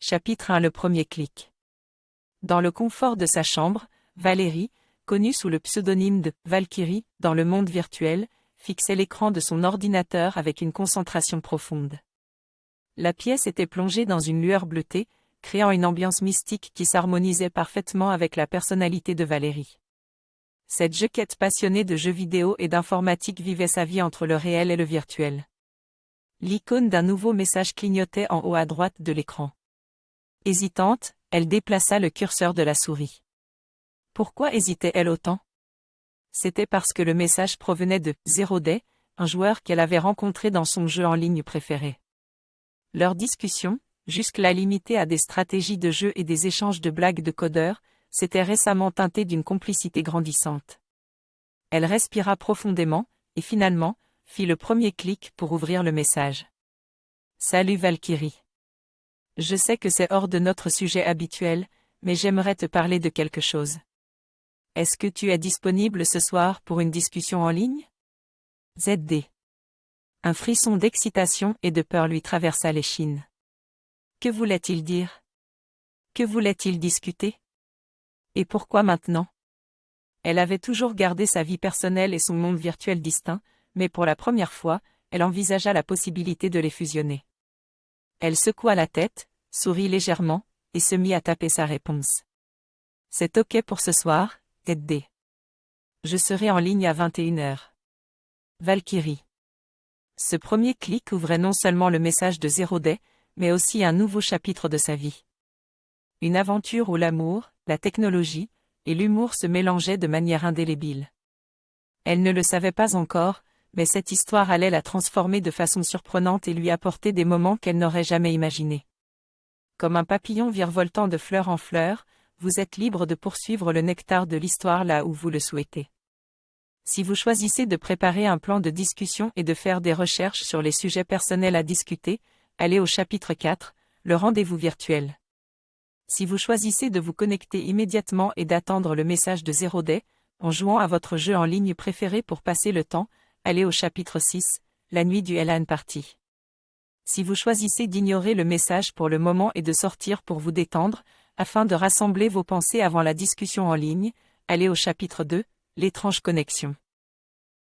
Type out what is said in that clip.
Chapitre 1. Le premier clic. Dans le confort de sa chambre, Valérie, connue sous le pseudonyme de Valkyrie dans le monde virtuel, fixait l'écran de son ordinateur avec une concentration profonde. La pièce était plongée dans une lueur bleutée, créant une ambiance mystique qui s'harmonisait parfaitement avec la personnalité de Valérie. Cette jequette passionnée de jeux vidéo et d'informatique vivait sa vie entre le réel et le virtuel. L'icône d'un nouveau message clignotait en haut à droite de l'écran. Hésitante, elle déplaça le curseur de la souris. Pourquoi hésitait-elle autant? C'était parce que le message provenait de Zero Day, un joueur qu'elle avait rencontré dans son jeu en ligne préféré. Leur discussion, jusque-là limitée à des stratégies de jeu et des échanges de blagues de codeurs, s'était récemment teintée d'une complicité grandissante. Elle respira profondément, et finalement, fit le premier clic pour ouvrir le message. Salut Valkyrie. Je sais que c'est hors de notre sujet habituel, mais j'aimerais te parler de quelque chose. Est-ce que tu es disponible ce soir pour une discussion en ligne? ZD. Un frisson d'excitation et de peur lui traversa l'échine. Que voulait-il dire? Que voulait-il discuter? Et pourquoi maintenant? Elle avait toujours gardé sa vie personnelle et son monde virtuel distincts, mais pour la première fois, elle envisagea la possibilité de les fusionner. Elle secoua la tête, sourit légèrement, et se mit à taper sa réponse. C'est OK pour ce soir, ZD. Je serai en ligne à 21h. Valkyrie. Ce premier clic ouvrait non seulement le message de Zero Day, mais aussi un nouveau chapitre de sa vie. Une aventure où l'amour, la technologie, et l'humour se mélangeaient de manière indélébile. Elle ne le savait pas encore, mais cette histoire allait la transformer de façon surprenante et lui apporter des moments qu'elle n'aurait jamais imaginés. Comme un papillon virevoltant de fleur en fleur, vous êtes libre de poursuivre le nectar de l'histoire là où vous le souhaitez. Si vous choisissez de préparer un plan de discussion et de faire des recherches sur les sujets personnels à discuter, allez au chapitre 4, le rendez-vous virtuel. Si vous choisissez de vous connecter immédiatement et d'attendre le message de Zero Day, en jouant à votre jeu en ligne préféré pour passer le temps, allez au chapitre 6, la nuit du LAN Party. Si vous choisissez d'ignorer le message pour le moment et de sortir pour vous détendre, afin de rassembler vos pensées avant la discussion en ligne, allez au chapitre 2, l'étrange connexion.